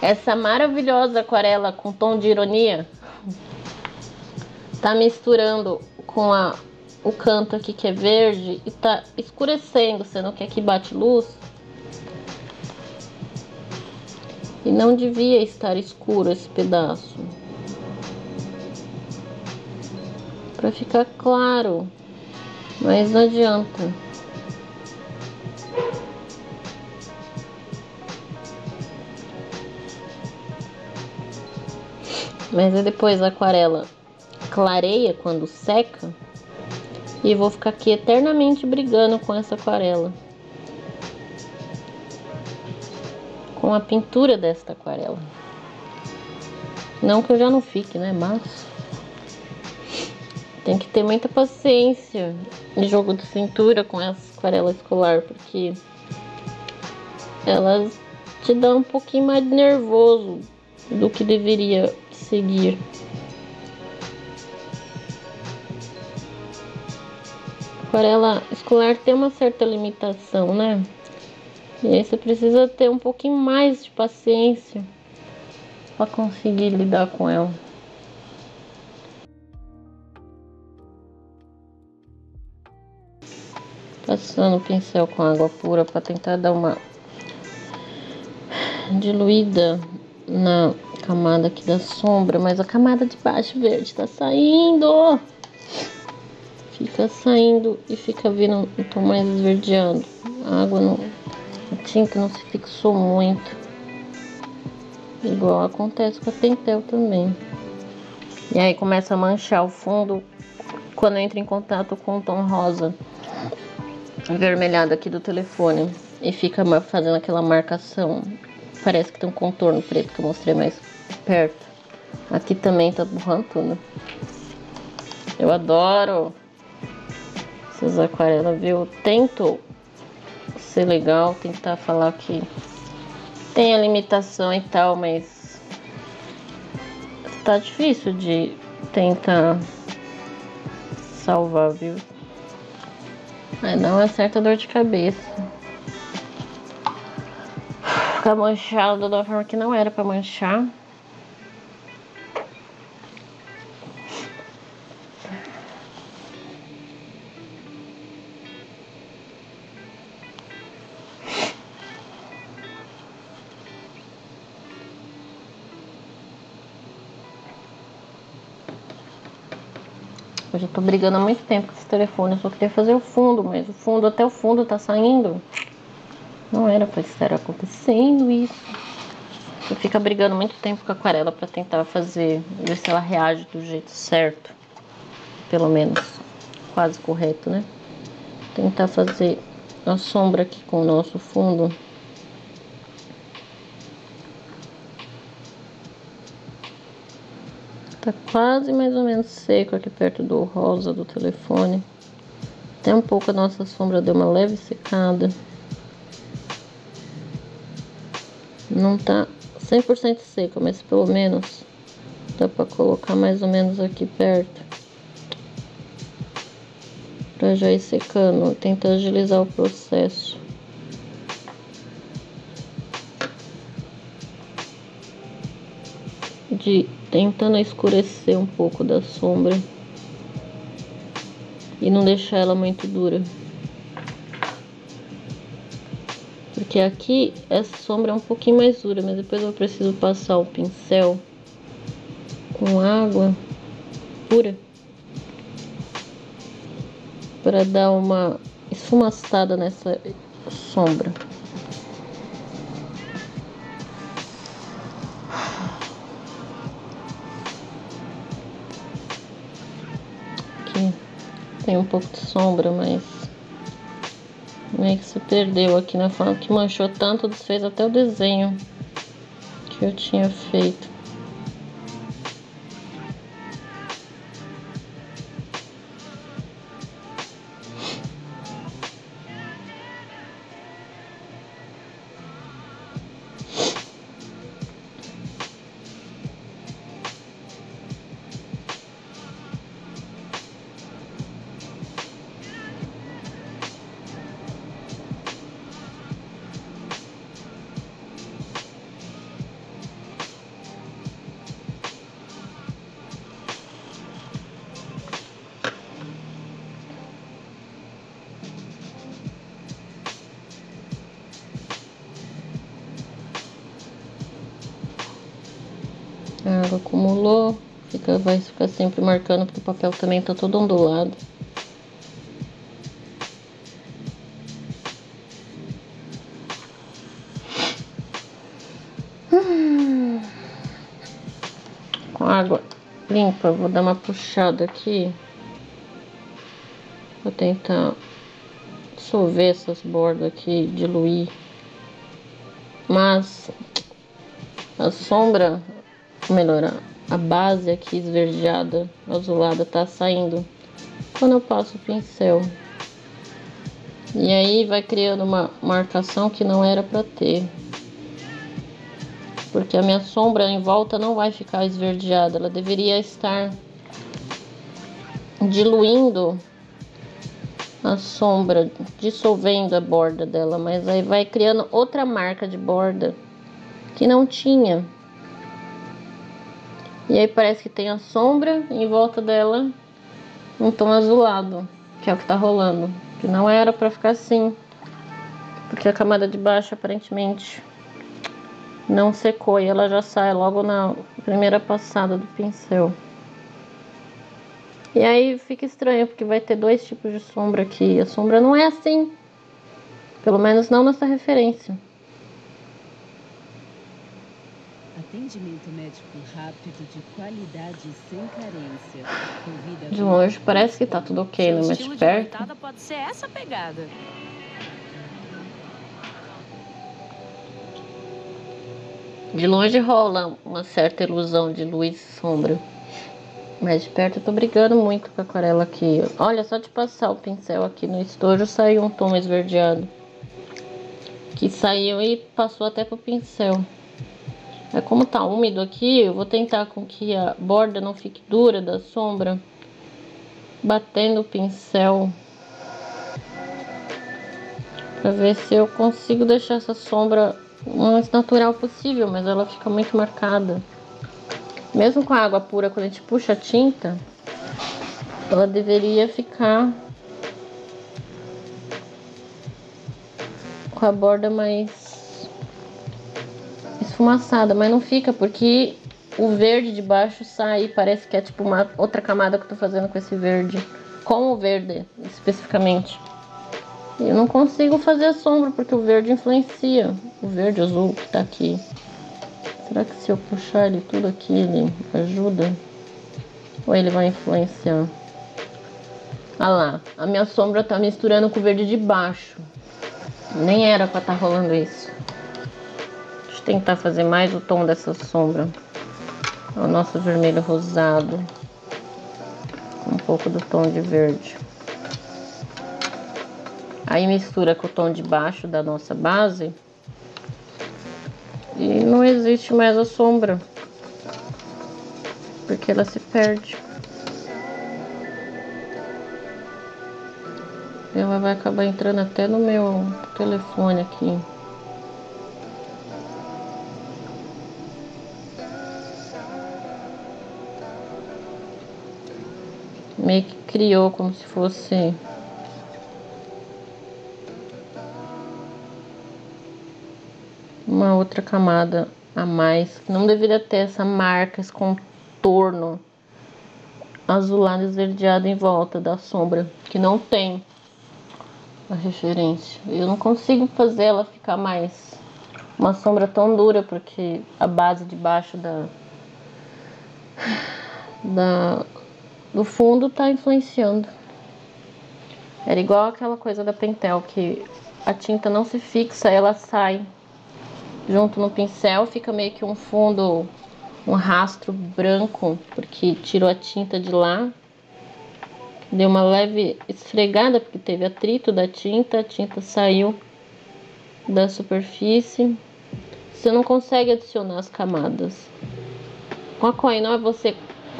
Essa maravilhosa aquarela com tom de ironia tá misturando com o canto aqui que é verde e tá escurecendo, sendo que aqui bate luz. E não devia estar escuro esse pedaço. Pra ficar claro, mas não adianta. Mas aí depois a aquarela clareia quando seca, e vou ficar aqui eternamente brigando com essa aquarela, com a pintura desta aquarela. Não que eu já não fique, né? Mas tem que ter muita paciência de jogo de cintura com essa aquarela escolar, porque elas te dão um pouquinho mais de nervoso do que deveria seguir. A aquarela escolar tem uma certa limitação, né? E aí você precisa ter um pouquinho mais de paciência para conseguir lidar com ela. Passando o pincel com água pura para tentar dar uma diluída na camada aqui da sombra, mas a camada de baixo verde tá saindo. Fica saindo e fica vindo um tom mais esverdeado. A água não, a tinta não se fixou muito. Igual acontece com a Pentel também. E aí começa a manchar o fundo quando entra em contato com o tom rosa avermelhado aqui do telefone. E fica fazendo aquela marcação. Parece que tem um contorno preto que eu mostrei mais perto. Aqui também tá borrando tudo. Eu adoro essas aquarelas, viu? Eu tento ser legal, tentar falar que tem a limitação e tal, mas tá difícil de tentar salvar, viu? Mas não é certa dor de cabeça. Ficar manchado da forma que não era pra manchar. Eu já tô brigando há muito tempo com esse telefone. Eu só queria fazer o fundo, mas o fundo, até o fundo tá saindo. Não era pra estar acontecendo isso. Eu fico brigando muito tempo com a aquarela pra tentar fazer, ver se ela reage do jeito certo. Pelo menos, quase correto, né? Tentar fazer a sombra aqui com o nosso fundo. Tá quase mais ou menos seco aqui perto do rosa do telefone. Até um pouco a nossa sombra deu uma leve secada. Não tá 100% seca, mas pelo menos dá pra colocar mais ou menos aqui perto. Pra já ir secando, tentar agilizar o processo. De tentando escurecer um pouco da sombra. E não deixar ela muito dura. Porque aqui essa sombra é um pouquinho mais dura, mas depois eu preciso passar o pincel com água pura para dar uma esfumaçada nessa sombra. Aqui tem um pouco de sombra, mas meio que se perdeu aqui na forma que manchou tanto, desfez até o desenho que eu tinha feito. A água acumulou, vai ficar sempre marcando porque o papel também tá todo ondulado. Com água limpa, vou dar uma puxada aqui. Vou tentar dissolver essas bordas aqui, diluir. Mas a sombra, melhor, a base aqui esverdeada, azulada, tá saindo quando eu passo o pincel. E aí vai criando uma marcação que não era pra ter. Porque a minha sombra em volta não vai ficar esverdeada, ela deveria estar diluindo a sombra, dissolvendo a borda dela, mas aí vai criando outra marca de borda que não tinha. E aí parece que tem a sombra em volta dela um tom azulado, que é o que tá rolando, que não era pra ficar assim, porque a camada de baixo aparentemente não secou e ela já sai logo na primeira passada do pincel. E aí fica estranho, porque vai ter dois tipos de sombra aqui. A sombra não é assim. Pelo menos não nessa referência. Atendimento médico rápido, de qualidade e sem carência. De longe parece que tá tudo ok, né? Mas de perto... pode ser essa pegada. De longe rola uma certa ilusão de luz e sombra. Mas de perto eu tô brigando muito com a aquarela aqui. Olha, só de passar o pincel aqui no estojo saiu um tom esverdeado. Que saiu e passou até pro pincel. É como tá úmido aqui, eu vou tentar com que a borda não fique dura da sombra. Batendo o pincel. Pra ver se eu consigo deixar essa sombra o mais natural possível, mas ela fica muito marcada. Mesmo com a água pura, quando a gente puxa a tinta, ela deveria ficar com a borda mais esfumaçada, mas não fica porque o verde de baixo sai, parece que é tipo uma outra camada que eu tô fazendo com esse verde, com o verde especificamente. Eu não consigo fazer a sombra porque o verde influencia, o verde azul que tá aqui. Será que se eu puxar ele tudo aqui, ele ajuda? Ou ele vai influenciar? Ah lá, a minha sombra tá misturando com o verde de baixo. Nem era pra tá rolando isso. Deixa eu tentar fazer mais o tom dessa sombra. O nosso vermelho rosado. Um pouco do tom de verde. Aí mistura com o tom de baixo da nossa base. E não existe mais a sombra, porque ela se perde. Ela vai acabar entrando até no meu telefone aqui. Meio que criou como se fosse uma outra camada a mais. Não deveria ter essa marca, esse contorno azulado esverdeado em volta da sombra, que não tem a referência. Eu não consigo fazer ela ficar mais uma sombra tão dura, porque a base de baixo do fundo tá influenciando. Era igual aquela coisa da Pentel, que a tinta não se fixa, ela sai junto no pincel, fica meio que um fundo, um rastro branco, porque tirou a tinta de lá. Deu uma leve esfregada, porque teve atrito da tinta, a tinta saiu da superfície. Você não consegue adicionar as camadas. Com a Kohinoor você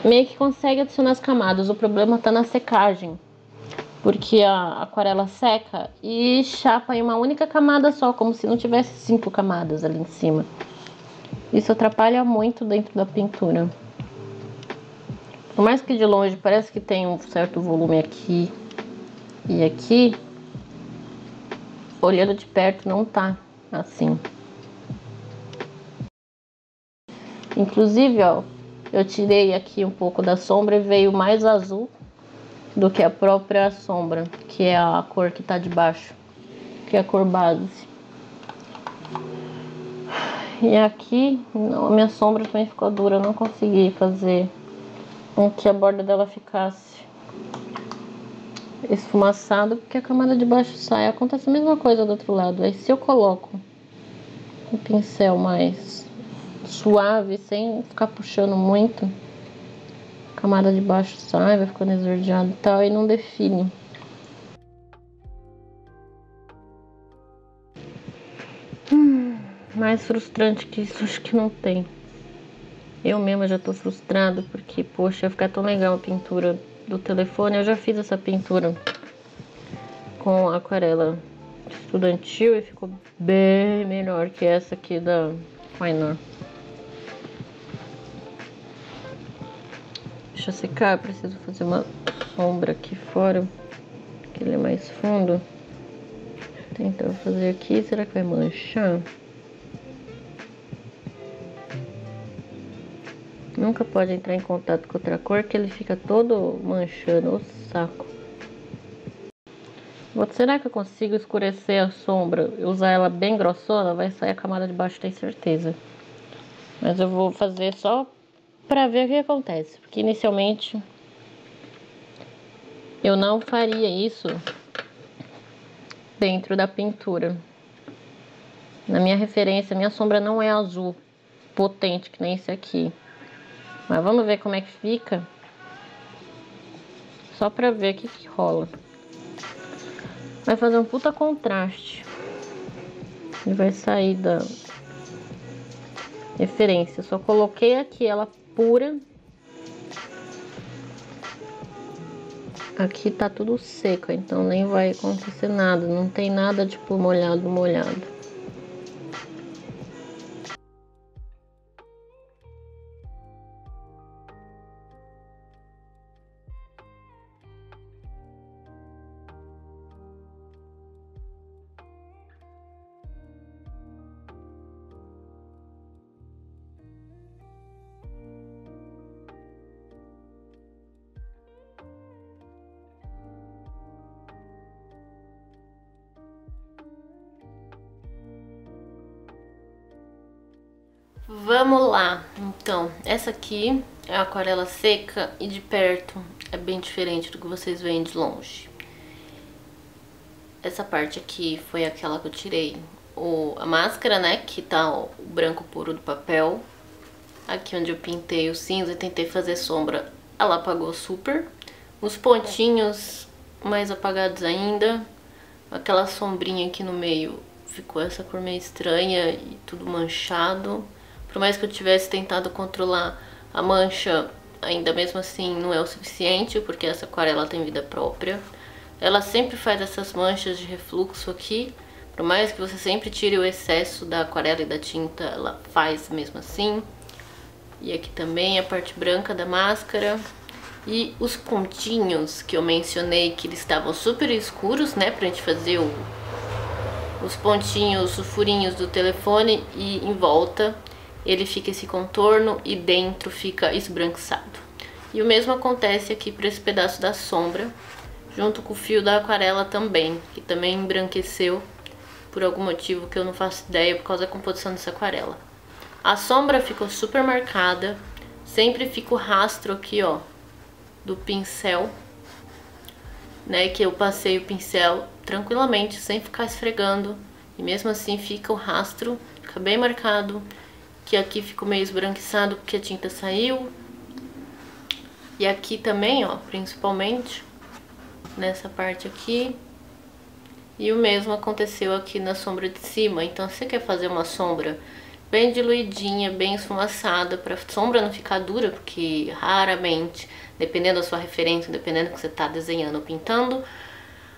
meio que consegue adicionar as camadas, o problema tá na secagem. Porque a aquarela seca e chapa em uma única camada só, como se não tivesse 5 camadas ali em cima. Isso atrapalha muito dentro da pintura. Por mais que de longe parece que tem um certo volume aqui e aqui, olhando de perto não tá assim. Inclusive, ó, eu tirei aqui um pouco da sombra e veio mais azul do que a própria sombra, que é a cor que tá de baixo, que é a cor base. E aqui, a minha sombra também ficou dura, eu não consegui fazer com que a borda dela ficasse esfumaçada, porque a camada de baixo sai. Acontece a mesma coisa do outro lado. Aí se eu coloco um pincel mais suave, sem ficar puxando muito, a camada de baixo sai, vai ficando esverdeado e tal, e não define. Mais frustrante que isso, acho que não tem. Eu mesma já tô frustrada, porque, poxa, ia ficar tão legal a pintura do telefone. Eu já fiz essa pintura com aquarela estudantil e ficou bem melhor que essa aqui da Kohinoor. Deixa secar, preciso fazer uma sombra aqui fora, que ele é mais fundo. Tentar fazer aqui, será que vai manchar? Nunca pode entrar em contato com outra cor, que ele fica todo manchando, o saco. Será que eu consigo escurecer a sombra e usar ela bem grossona? Vai sair a camada de baixo, tenho certeza. Mas eu vou fazer só pra ver o que acontece. Porque inicialmente eu não faria isso dentro da pintura. Na minha referência, minha sombra não é azul potente, que nem esse aqui. Mas vamos ver como é que fica só pra ver o que rola. Vai fazer um puta contraste. E vai sair da referência. Só coloquei aqui ela pura. Aqui tá tudo seco, então nem vai acontecer nada. Não tem nada tipo molhado. Vamos lá, então, essa aqui é a aquarela seca e de perto é bem diferente do que vocês veem de longe. Essa parte aqui foi aquela que eu tirei a máscara, né, que tá o branco puro do papel. Aqui onde eu pintei o cinza e tentei fazer sombra, ela apagou super. Os pontinhos mais apagados ainda. Aquela sombrinha aqui no meio ficou essa cor meio estranha e tudo manchado. Por mais que eu tivesse tentado controlar a mancha, ainda mesmo assim não é o suficiente, porque essa aquarela tem vida própria. Ela sempre faz essas manchas de refluxo aqui. Por mais que você sempre tire o excesso da aquarela e da tinta, ela faz mesmo assim. E aqui também a parte branca da máscara. E os pontinhos que eu mencionei que eles estavam super escuros, né, pra gente fazer os pontinhos, os furinhos do telefone, e em volta ele fica esse contorno e dentro fica esbranquiçado. E o mesmo acontece aqui para esse pedaço da sombra, junto com o fio da aquarela também, que também embranqueceu por algum motivo que eu não faço ideia, por causa da composição dessa aquarela. A sombra ficou super marcada, sempre fica o rastro aqui, ó, do pincel, né, que eu passei o pincel tranquilamente, sem ficar esfregando, e mesmo assim fica o rastro, fica bem marcado. Que aqui ficou meio esbranquiçado porque a tinta saiu. E aqui também, ó, principalmente nessa parte aqui. E o mesmo aconteceu aqui na sombra de cima. Então, se você quer fazer uma sombra bem diluidinha, bem esfumaçada, pra sombra não ficar dura, porque raramente, dependendo da sua referência, dependendo do que você tá desenhando ou pintando,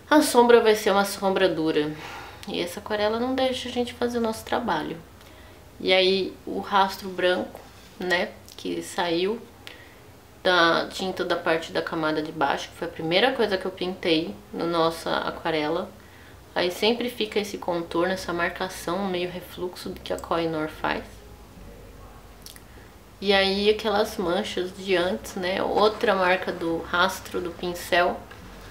a sombra vai ser uma sombra dura. E essa aquarela não deixa a gente fazer o nosso trabalho. E aí o rastro branco, né, que saiu da tinta da parte da camada de baixo, que foi a primeira coisa que eu pintei na nossa aquarela. Aí sempre fica esse contorno, essa marcação, meio refluxo que a Kohinoor faz. E aí aquelas manchas de antes, né, outra marca do rastro do pincel,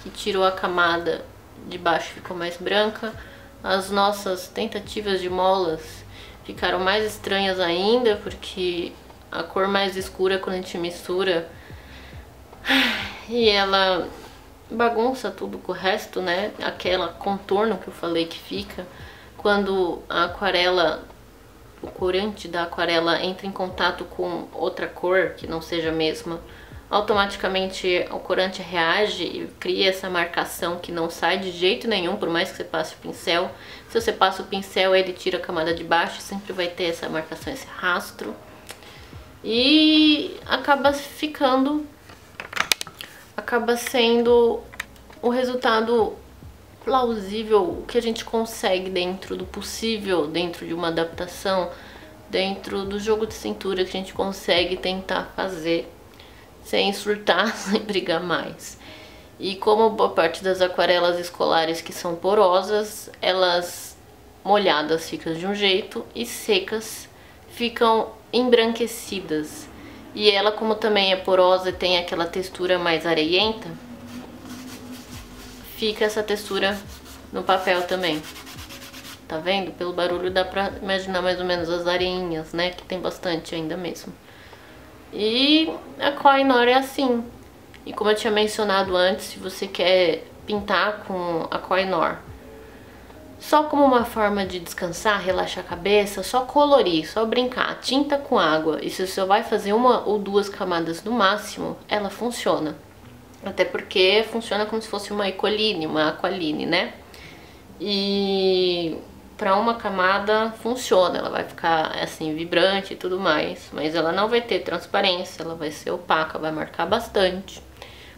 que tirou a camada de baixo, ficou mais branca. As nossas tentativas de molas ficaram mais estranhas ainda, porque a cor mais escura quando a gente mistura e ela bagunça tudo com o resto, né? Aquela contorno que eu falei que fica quando a aquarela, o corante da aquarela entra em contato com outra cor que não seja a mesma, automaticamente o corante reage e cria essa marcação que não sai de jeito nenhum, por mais que você passe o pincel. Se você passa o pincel, ele tira a camada de baixo, sempre vai ter essa marcação, esse rastro. E acaba sendo o resultado plausível, o que a gente consegue dentro do possível, dentro de uma adaptação, dentro do jogo de cintura que a gente consegue tentar fazer sem surtar, sem brigar mais. E como boa parte das aquarelas escolares que são porosas, elas molhadas ficam de um jeito e secas ficam embranquecidas. E ela, como também é porosa e tem aquela textura mais areienta, fica essa textura no papel também. Tá vendo? Pelo barulho dá pra imaginar mais ou menos as areinhas, né? Que tem bastante ainda mesmo. E a Kohinoor é assim. E como eu tinha mencionado antes, se você quer pintar com a Kohinoor só como uma forma de descansar, relaxar a cabeça, só colorir, só brincar, tinta com água, e se você vai fazer uma ou duas camadas no máximo, ela funciona. Até porque funciona como se fosse uma Ecoline, uma Aqualine, né? E para uma camada funciona, ela vai ficar assim vibrante e tudo mais, mas ela não vai ter transparência, ela vai ser opaca, vai marcar bastante.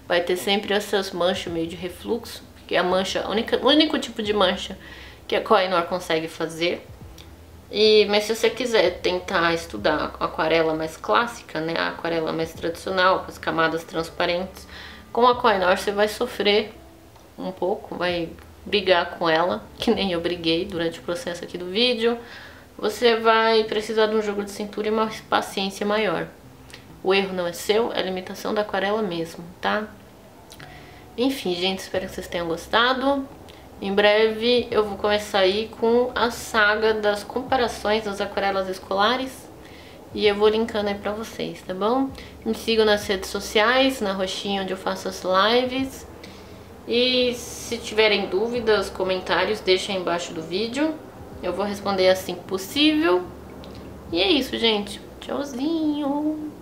Vai ter sempre essas manchas meio de refluxo, que é a mancha, o único tipo de mancha que a Kohinoor consegue fazer. Mas se você quiser tentar estudar a aquarela mais clássica, né, a aquarela mais tradicional, com as camadas transparentes, com a Kohinoor você vai sofrer um pouco, vai brigar com ela, que nem eu briguei durante o processo aqui do vídeo. Você vai precisar de um jogo de cintura e uma paciência maior. O erro não é seu, é a limitação da aquarela mesmo, tá? Enfim, gente, espero que vocês tenham gostado. Em breve eu vou começar aí com a saga das comparações das aquarelas escolares. E eu vou linkando aí pra vocês, tá bom? Me sigam nas redes sociais, na roxinha onde eu faço as lives. E se tiverem dúvidas, comentários, deixem aí embaixo do vídeo. Eu vou responder assim que possível. E é isso, gente. Tchauzinho!